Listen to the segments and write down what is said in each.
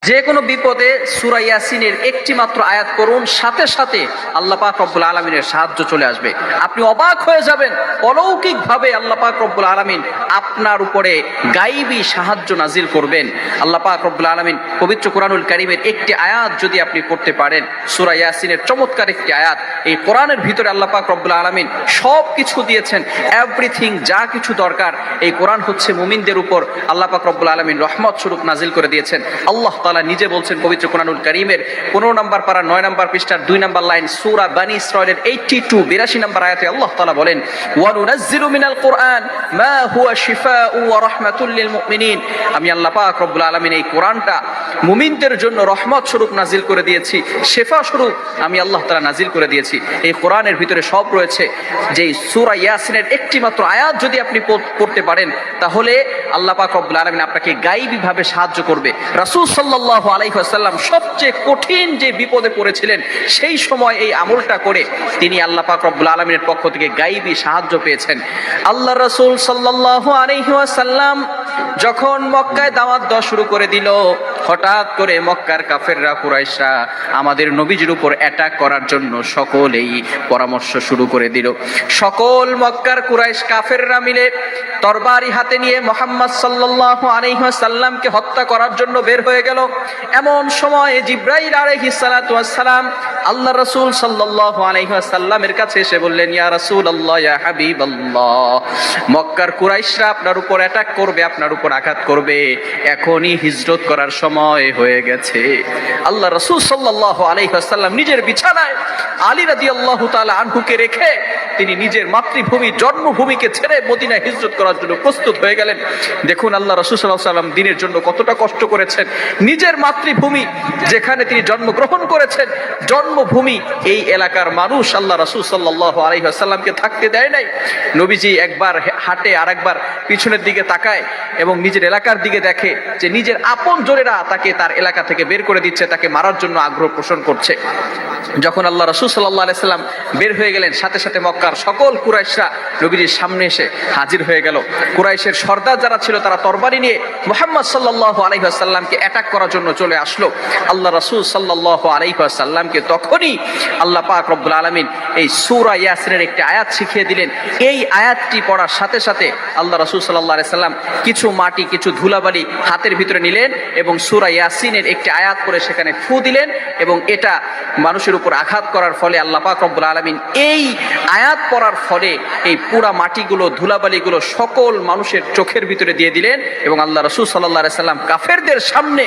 যে কোনো বিপদে সূরা ইয়াসিনের একটি মাত্র আয়াত পড়ুন, সাথে সাথে আল্লাহ পাক রব্বুল আলামিনের সাহায্য চলে আসবে। আপনি অবাক হয়ে যাবেন, অলৌকিকভাবে আল্লাহ পাক রব্বুল আলামিন আপনার উপরে গায়বী সাহায্য নাজিল করবেন। আল্লাহ পাক রব্বুল আলামিন পবিত্র কোরআনুল কারীমের একটি আয়াত যদি আপনি পড়তে পারেন, সূরা ইয়াসিনের চমৎকার একটি আয়াত, এই কোরআনের ভিতরে আল্লাহ পাক রব্বুল আলামিন সব কিছু দিয়েছেন, এভরিথিং, যা কিছু দরকার। এই কোরআন হচ্ছে মুমিনদের উপর আল্লাহ পাক রব্বুল আলামিন রহমত স্বরূপ নাজিল করে দিয়েছেন। আল্লাহ তাআলা নিজে বলছেন পবিত্র কোরআনুল কারীমের 15 নম্বর পারা 9 নম্বর পৃষ্ঠার 2 নম্বর লাইন, সূরা বনী ইসরাঈলের 82 নম্বর আয়াতে আল্লাহ তাআলা বলেন, ওয়া নুনাজ্জিলু মিনাল কোরআন মা হুয়া শিফাউ ওয়া রাহমাতুল লিল মুমিনিন। আমি আল্লাহ পাক রব্বুল আলামিন এই কোরআনটা মুমিনদের জন্য রহমত স্বরূপ নাজিল করে দিয়েছি, শেফা স্বরূপ আমি আল্লাহ তাআলা নাজিল করে দিয়েছি। এই কোরআনের ভিতরে সব রয়েছে। যেই সূরা ইয়াসিনের একটি মাত্র আয়াত যদি আপনি পড়তে পারেন, তাহলে আল্লাহ পাক রব্বুল আলামিন আপনাকে গায়বী ভাবে সাহায্য করবে। রাসূল সাল্লাল্লাহু আলাইহি ওয়াসাল্লাম সবচেয়ে কঠিন যে বিপদে পড়েছিলেন, সেই সময় এই আমলটা করে তিনি আল্লাহ পাক রব্বুল আলামিনের পক্ষ থেকে গায়বী সাহায্য পেয়েছেন। আল্লাহ রাসূল সাল্লাল্লাহু আলাইহি ওয়াসাল্লাম যখন মক্কায় দাওয়াত দেওয়া শুরু করে দিল, হঠাৎ করে মক্কার কাফেররা, কুরাইশরা আমাদের নবীজির উপর অ্যাটাক করার জন্য সকলেই পরামর্শ শুরু করে দিল। সকল মক্কার কুরাইশ কাফেররা মিলে তরবারি হাতে নিয়ে মুহাম্মদ সাল্লাল্লাহু আলাইহি ওয়াসাল্লামকে হত্যা করার জন্য বের হয়ে গেল। এমন সময় জিবরাইল আলাইহিস সালাতু ওয়াস সালাম আল্লাহ রাসূল সাল্লাল্লাহু আলাইহি ওয়াসাল্লামের কাছে এসে বললেন, ইয়া রাসূলুল্লাহ, ইয়া হাবিবাল্লাহ, মক্কার কুরাইশরা আপনার উপর অ্যাটাক করবে, আপনার উপর আঘাত করবে, এখনই হিজরত করার সময় হয়ে গেছে। আল্লাহ রাসূল সাল্লাল্লাহু আলাইহি ওয়াসাল্লাম নিজের বিছানায় আলী রাদিয়াল্লাহু তাআলা আনহুকে রেখে তিনি নিজের মাতৃভূমি, জন্মভূমিকে ছেড়ে মদিনায় হিজরত করার জন্য প্রস্তুত হয়ে গেলেন। দেখুন আল্লাহ রাসূল সাল্লাল্লাহু আলাইহি ওয়াসাল্লাম দ্বীনের জন্য কতটা কষ্ট করেছেন। নিজের মাতৃভূমি, যেখানে তিনি জন্মগ্রহণ করেছেন, জন্মভূমি, এই এলাকার মানুষ আল্লাহ রাসূল সাল্লাল্লাহু আলাইহি ওয়াসাল্লামকে থাকতে দেয় নাই। নবীজি একবার হাঁটে, আর একবার পিছনের দিকে তাকায় এবং নিজের এলাকার দিকে দেখে যে নিজের আপন জনেরা তাকে তার এলাকা থেকে বের করে দিচ্ছে, তাকে মারার জন্য আগ্রহ পোষণ করছে। যখন আল্লাহ রাসূল সাল্লাল্লাহু আলাইহি ওয়াসাল্লাম বের হয়ে গেলেন, সাথে সাথে মক্কার সকল কুরাইশরা নবীজির সামনে এসে হাজির হয়ে গেল। কুরাইশের সর্দার যারা ছিল, তারা তরবারি নিয়ে মুহাম্মদ সাল্লাল্লাহু আলাইহি ওয়াসাল্লামকে অ্যাটাক করার জন্য চলে আসলো। আল্লাহ রাসূল সাল্লাল্লাহু আলাইহি ওয়াসাল্লামকে তখনই আল্লাহ পাক রব্বুল আলামিন এই সূরা ইয়াসিনের একটি আয়াত শিখিয়ে দিলেন। এই আয়াতটি পড়ার সাথে সাথে আল্লাহ রাসূল সাল্লাল্লাহু আলাইহি ওয়াসাল্লাম কিছু মাটি, কিছু ধুলাবালি হাতের ভিতরে নিলেন এবং সূরা ইয়াসিনের একটি আয়াত পড়ে সেখানে ফু দিলেন, এবং এটা মানুষের উপর আঘাত করার ফলে আল্লাহ পাক রব্বুল আলামিন এই আয়াত পড়ার ফলে এই পুরা মাটিগুলো, ধুলাবালিগুলো সকল মানুষের চোখের ভিতরে দিয়ে দিলেন। এবং আল্লাহ রাসূল সাল্লাল্লাহু আলাইহি ওয়াসাল্লাম কাফেরদের সামনে,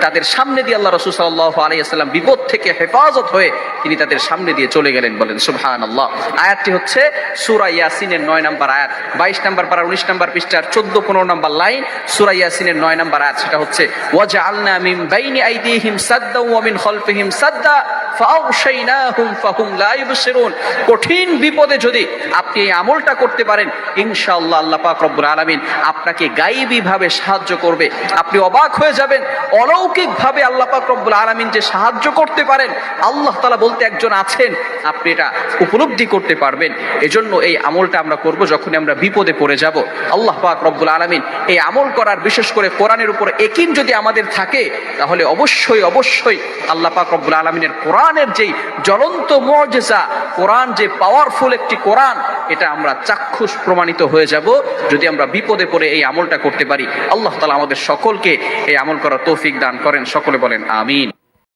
তাদের সামনে দিয়ে আল্লাহ রাসূল সাল্লাল্লাহু আলাইহি ওয়াসাল্লাম বিপদ থেকে হেফাজত হয়ে তিনি তাদের সামনে দিয়ে চলে গেলেন। বলেন সুবহানাল্লাহ। আয়াতটি হচ্ছে সূরা ইয়াসিনের 9 নম্বর আয়াত, 22 নম্বর পারা 19 নম্বর পৃষ্ঠার 14-15 নম্বর লাইন, সূরা ইয়াসিনের 9 নম্বর আয়াত। সেটা হচ্ছে, ওয়াজআলনা মিন বাইনি আইদিহিম সাদ্দা ওয়া মিন খালফিহিম সাদ্দা ফাআগশাইনাহুম ফাহুম লা ইউবসিরুন। কঠিন বিপদে যদি আপনি এই আমলটা করতে পারেন, ইনশাআল্লাহ আল্লাহ পাক রব্বুল আলামিন আপনাকে গায়বী ভাবে সাহায্য করবে। আপনি অবাক হয়ে যাবেন, অলৌকিক ভাবে আল্লাহ পাক রব্বুল আলামিন যে সাহায্য করতে পারেন, আল্লাহ তাআলা বলতে একজন আছেন, আপনি এটা উপলব্ধি করতে পারবেন। এজন্য এই আমলটা আমরা করব যখন আমরা বিপদে পড়ে যাব। আল্লাহ পাক রব্বুল আলামিন এই আমল করার, বিশেষ করে কোরআনের উপর ইয়াকিন যদি আমাদের থাকে, তাহলে অবশ্যই অবশ্যই আল্লাহ পাক রব্বুল আলামিনের কোরআনের যেই জ্বলন্ত মুজিজা, কোরআন যে পাওয়ারফুল একটি কোরআন, এটা আমরা চাক্ষুষ প্রমাণিত হয়ে যাব যদি আমরা বিপদে পড়ে এই আমলটা করতে পারি। আল্লাহ তাআলা আমাদের সকলকে এই আমল করার তৌফিক দান করেন। সকলে বলেন আমিন।